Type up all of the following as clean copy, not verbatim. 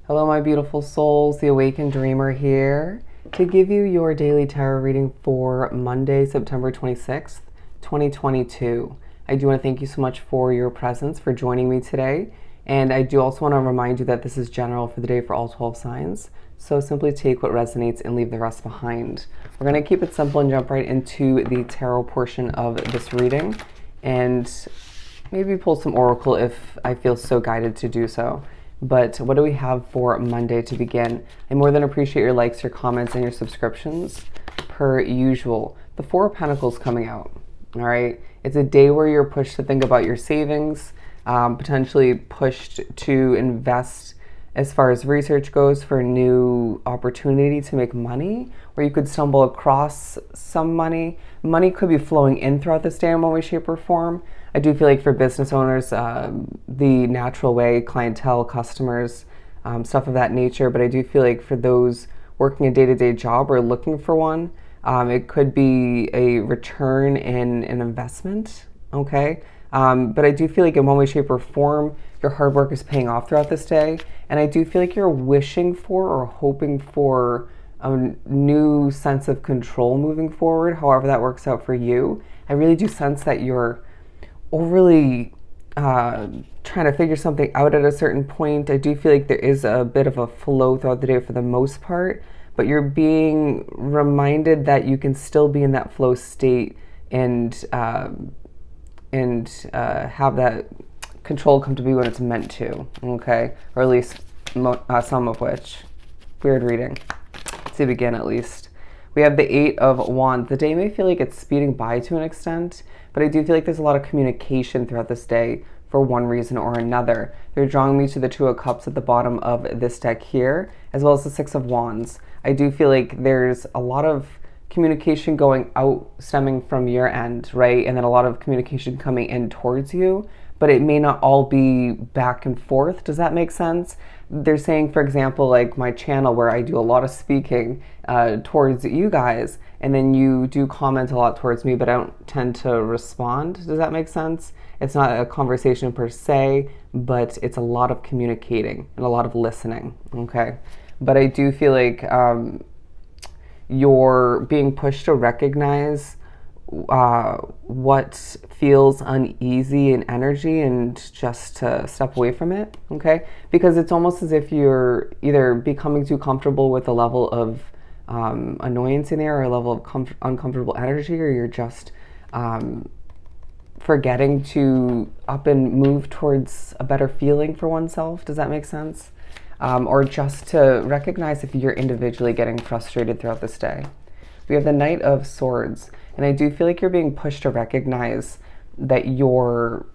Hello, my beautiful souls. The Awakened Dreamer here to give you your daily tarot reading for Monday, September 26th, 2022. I do want to thank you so much for your presence, for joining me today. And I do also want to remind you that this is general for the day for all 12 signs. So simply take what resonates and leave the rest behind. We're going to keep it simple and jump right into the tarot portion of this reading. And maybe pull some oracle if I feel so guided to do so. But what do we have for Monday to begin? I more than appreciate your likes, your comments, and your subscriptions per usual. The Four of Pentacles coming out, all right? It's a day where you're pushed to think about your savings, potentially pushed to invest as far as research goes for a new opportunity to make money, or you could stumble across some money. Money could be flowing in throughout this day in one way, shape, or form. I do feel like for business owners, the natural way, clientele, customers, stuff of that nature. But I do feel like for those working a day-to-day job or looking for one, it could be a return in an investment, okay? But I do feel like in one way, shape, or form, your hard work is paying off throughout this day. And I do feel like you're wishing for or hoping for a new sense of control moving forward, however that works out for you. I really do sense that you're overly trying to figure something out at a certain point. I do feel like there is a bit of a flow throughout the day for the most part, but you're being reminded that you can still be in that flow state and have that control come to be when it's meant to, okay? Or at least some of which. Weird reading. To begin, at least. We have the Eight of Wands. The day may feel like it's speeding by to an extent, but I do feel like there's a lot of communication throughout this day for one reason or another. They're drawing me to the Two of Cups at the bottom of this deck here, as well as the Six of Wands. I do feel like there's a lot of communication going out stemming from your end, right? And then a lot of communication coming in towards you, but it may not all be back and forth. Does that make sense? They're saying, for example, like my channel where I do a lot of speaking towards you guys, and then you do comment a lot towards me, but I don't tend to respond. Does that make sense? It's not a conversation per se, but it's a lot of communicating and a lot of listening, okay? But I do feel like you're being pushed to recognize what feels uneasy in energy and just to step away from it, okay? Because it's almost as if you're either becoming too comfortable with a level of annoyance in there or a level of uncomfortable energy, or you're just forgetting to up and move towards a better feeling for oneself. Does that make sense? Or just to recognize if you're individually getting frustrated throughout this day. We have the Knight of Swords, and I do feel like you're being pushed to recognize that your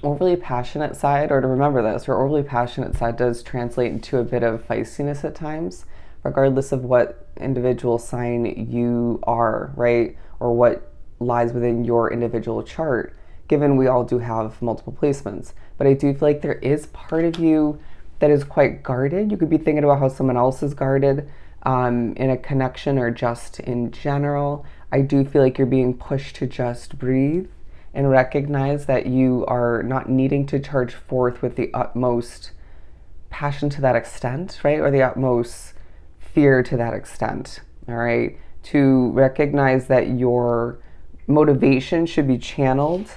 overly passionate side, or to remember this, your overly passionate side does translate into a bit of feistiness at times, regardless of what individual sign you are, right? Or what lies within your individual chart, given we all do have multiple placements. But I do feel like there is part of you that is quite guarded. You could be thinking about how someone else is guarded in a connection or just in general. I do feel like you're being pushed to just breathe and recognize that you are not needing to charge forth with the utmost passion to that extent, right? Or the utmost fear to that extent, all right? To recognize that your motivation should be channeled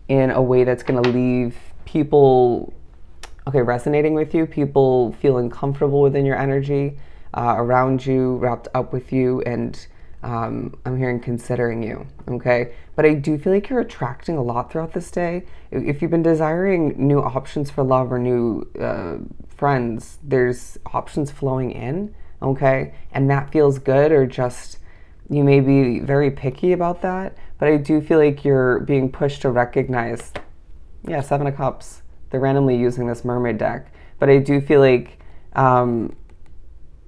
in a way that's going to leave people resonating with you, people feeling comfortable within your energy, around you, wrapped up with you, and I'm hearing considering you, okay? But I do feel like you're attracting a lot throughout this day. If you've been desiring new options for love or new friends, there's options flowing in, okay? And that feels good, or just you may be very picky about that, but I do feel like you're being pushed to recognize, yeah, Seven of Cups. They're randomly using this mermaid deck, but I do feel like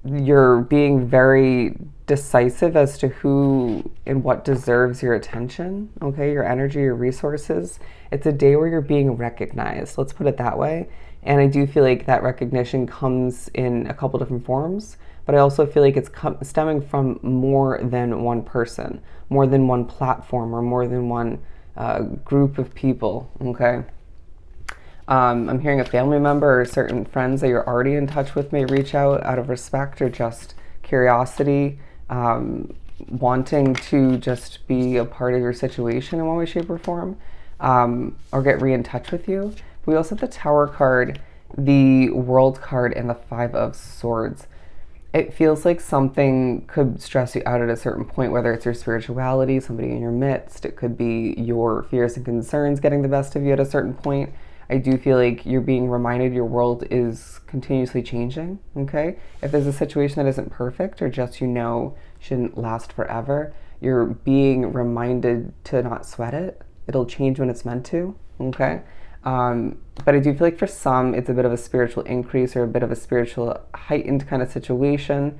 you're being very decisive as to who and what deserves your attention, okay, your energy, your resources. It's a day where you're being recognized, let's put it that way. And I do feel like that recognition comes in a couple different forms, but I also feel like it's stemming from more than one person, more than one platform, or more than one group of people, okay? I'm hearing a family member or certain friends that you're already in touch with may reach out of respect or just curiosity, wanting to just be a part of your situation in one way, shape, or form, or get in touch with you. We also have the Tower card, the World card, and the Five of Swords. It feels like something could stress you out at a certain point, whether it's your spirituality, somebody in your midst. It could be your fears and concerns getting the best of you at a certain point. I do feel like you're being reminded your world is continuously changing, okay? If there's a situation that isn't perfect or just shouldn't last forever, you're being reminded to not sweat it. It'll change when it's meant to, okay? But I do feel like for some, it's a bit of a spiritual increase or a bit of a spiritual heightened kind of situation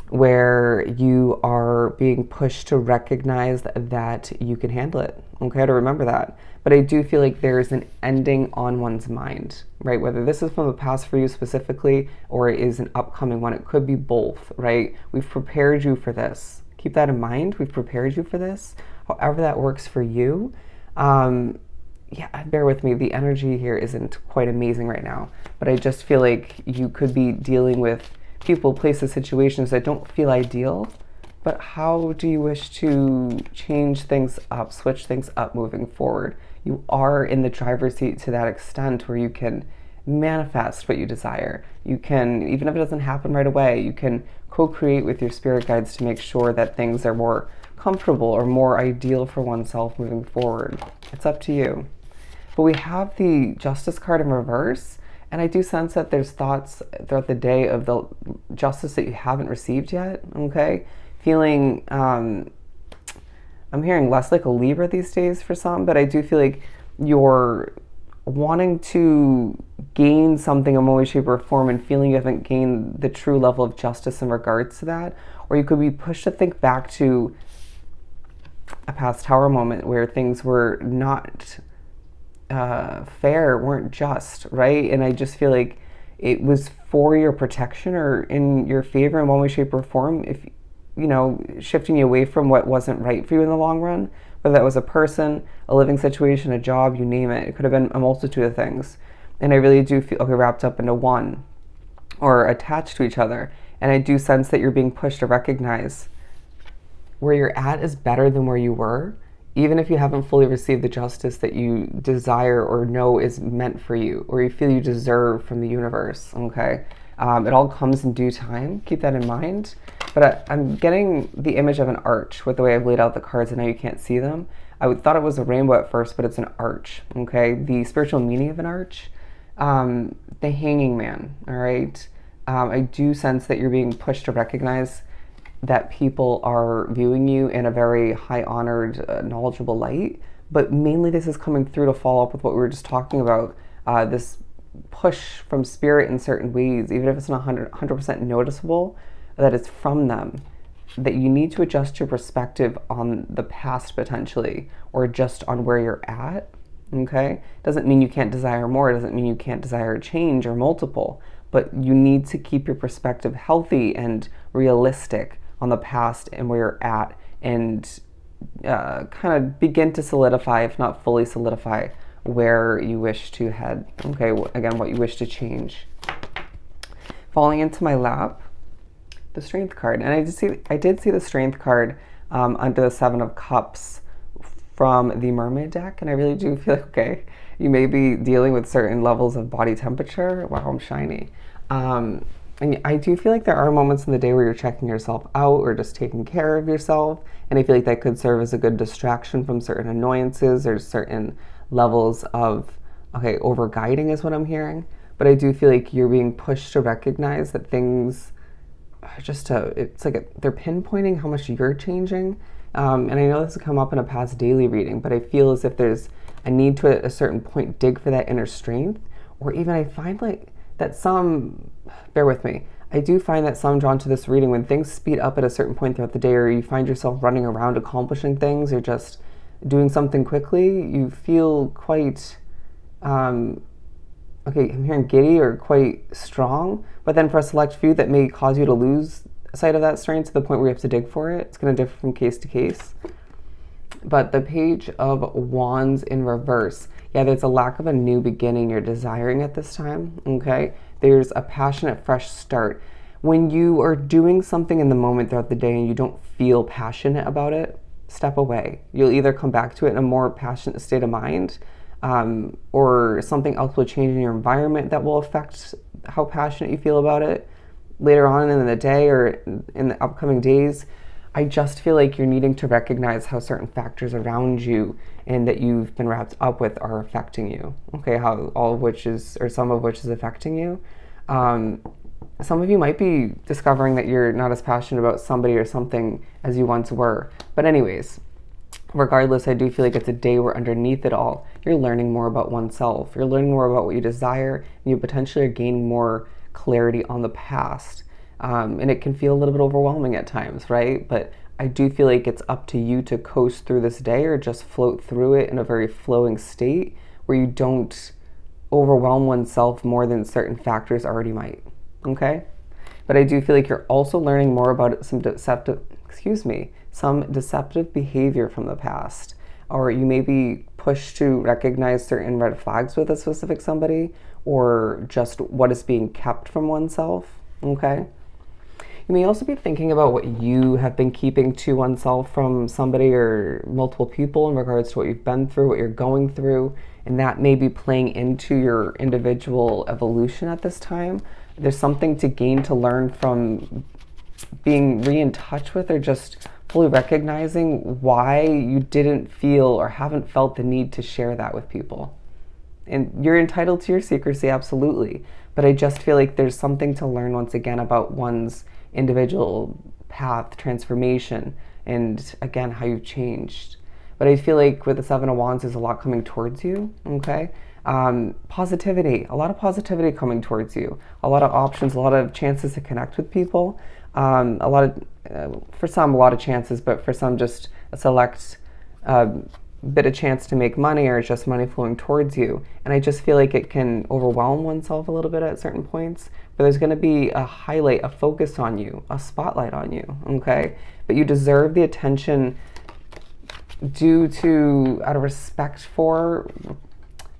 where you are being pushed to recognize that you can handle it. Okay, to remember that. But I do feel like there's an ending on one's mind, right? Whether this is from the past for you specifically or it is an upcoming one, it could be both, right? We've prepared you for this. Keep that in mind. We've prepared you for this. However that works for you. Yeah, bear with me. The energy here isn't quite amazing right now, but I just feel like you could be dealing with people, places, situations that don't feel ideal, but how do you wish to change things up, switch things up moving forward? You are in the driver's seat to that extent where you can manifest what you desire. You can, even if it doesn't happen right away, you can co-create with your spirit guides to make sure that things are more comfortable or more ideal for oneself moving forward. It's up to you. But we have the Justice card in reverse, and I do sense that there's thoughts throughout the day of the justice that you haven't received yet, okay? Feeling, I'm hearing less like a Libra these days for some, but I do feel like you're wanting to gain something in one way, shape, or form and feeling you haven't gained the true level of justice in regards to that. Or you could be pushed to think back to a past Tower moment where things were not fair, weren't just, right? And I just feel like it was for your protection or in your favor in one way, shape, or form, if shifting you away from what wasn't right for you in the long run, whether that was a person, a living situation, a job, you name it. It could have been a multitude of things. And I really do feel wrapped up into one or attached to each other. And I do sense that you're being pushed to recognize where you're at is better than where you were, even if you haven't fully received the justice that you desire or know is meant for you, or you feel you deserve from the universe, okay? It all comes in due time. Keep that in mind. But I'm getting the image of an arch with the way I've laid out the cards, and now you can't see them. I thought it was a rainbow at first, but it's an arch, okay? The spiritual meaning of an arch, the hanging man, all right? I do sense that you're being pushed to recognize that people are viewing you in a very high-honored, knowledgeable light. But mainly this is coming through to follow up with what we were just talking about, this push from spirit in certain ways, even if it's not 100% noticeable, that it's from them, that you need to adjust your perspective on the past potentially, or just on where you're at, okay? Doesn't mean you can't desire more, it doesn't mean you can't desire change or multiple, but you need to keep your perspective healthy and realistic on the past and where you're at, and kind of begin to solidify, if not fully solidify, where you wish to head. Okay, again, what you wish to change. Falling into my lap, the Strength card, and I did see the Strength card under the Seven of Cups from the Mermaid deck, and I really do feel like, okay, you may be dealing with certain levels of body temperature. Wow, I'm shiny. And I do feel like there are moments in the day where you're checking yourself out or just taking care of yourself, and I feel like that could serve as a good distraction from certain annoyances or certain levels of, okay, over guiding is what I'm hearing. But I do feel like you're being pushed to recognize that things are it's like they're pinpointing how much you're changing. And I know this has come up in a past daily reading, but I feel as if there's a need to, at a certain point, dig for that inner strength. Or even I find like that some, bear with me, I do find that some drawn to this reading, when things speed up at a certain point throughout the day, or you find yourself running around accomplishing things or just doing something quickly, you feel quite, I'm hearing giddy or quite strong, but then for a select few that may cause you to lose sight of that strength to the point where you have to dig for it. It's going to differ from case to case. But the Page of Wands in reverse, yeah, there's a lack of a new beginning you're desiring at this time, okay? There's a passionate, fresh start. When you are doing something in the moment throughout the day and you don't feel passionate about it, step away. You'll either come back to it in a more passionate state of mind, or something else will change in your environment that will affect how passionate you feel about it later on in the day or in the upcoming days. I just feel like you're needing to recognize how certain factors around you and that you've been wrapped up with are affecting you. Okay, how all of which is, or some of which is affecting you. Some of you might be discovering that you're not as passionate about somebody or something as you once were. But anyways, regardless, I do feel like it's a day where underneath it all, you're learning more about oneself. You're learning more about what you desire, and you potentially are gaining more clarity on the past. And it can feel a little bit overwhelming at times, right? But I do feel like it's up to you to coast through this day or just float through it in a very flowing state where you don't overwhelm oneself more than certain factors already might, okay? But I do feel like you're also learning more about some deceptive behavior from the past. Or you may be pushed to recognize certain red flags with a specific somebody, or just what is being kept from oneself, okay? You may also be thinking about what you have been keeping to oneself from somebody or multiple people in regards to what you've been through, what you're going through, and that may be playing into your individual evolution at this time. There's something to gain, to learn from being in touch with, or just fully recognizing why you didn't feel or haven't felt the need to share that with people. And you're entitled to your secrecy, absolutely. But I just feel like there's something to learn once again about one's individual path, transformation, and again, how you've changed. But I feel like with the Seven of Wands, there's a lot coming towards you, okay? Positivity, a lot of positivity coming towards you, a lot of options, a lot of chances to connect with people, a lot of, for some, a lot of chances, but for some, just a select bit of chance to make money, or just money flowing towards you. And I just feel like it can overwhelm oneself a little bit at certain points, but there's going to be a highlight, a focus on you, a spotlight on you, okay? But you deserve the attention due to, out of respect for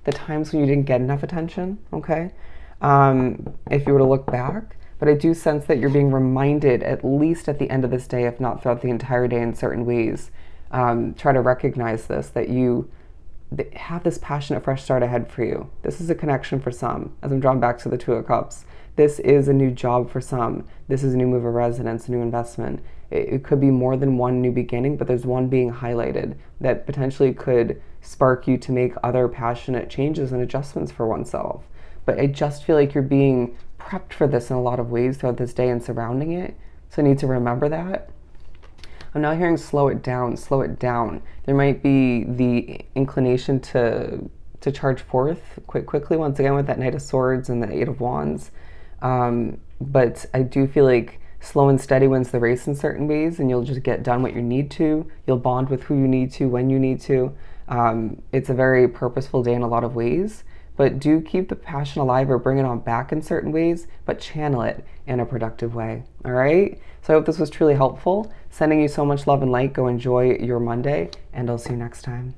the times when you didn't get enough attention, okay? If you were to look back. But I do sense that you're being reminded, at least at the end of this day, if not throughout the entire day in certain ways. Try to recognize this, that you have this passionate fresh start ahead for you. This is a connection for some, as I'm drawn back to the Two of Cups. This is a new job for some. This is a new move of residence, a new investment. It could be more than one new beginning, but there's one being highlighted that potentially could spark you to make other passionate changes and adjustments for oneself. But I just feel like you're being prepped for this in a lot of ways throughout this day and surrounding it. So I need to remember that. I'm now hearing slow it down, slow it down. There might be the inclination to charge forth quickly, once again with that Knight of Swords and the Eight of Wands. But I do feel like slow and steady wins the race in certain ways, and you'll just get done what you need to. You'll bond with who you need to, when you need to. It's a very purposeful day in a lot of ways, but do keep the passion alive or bring it on back in certain ways, but channel it in a productive way, all right? So I hope this was truly helpful. Sending you so much love and light. Go enjoy your Monday, and I'll see you next time.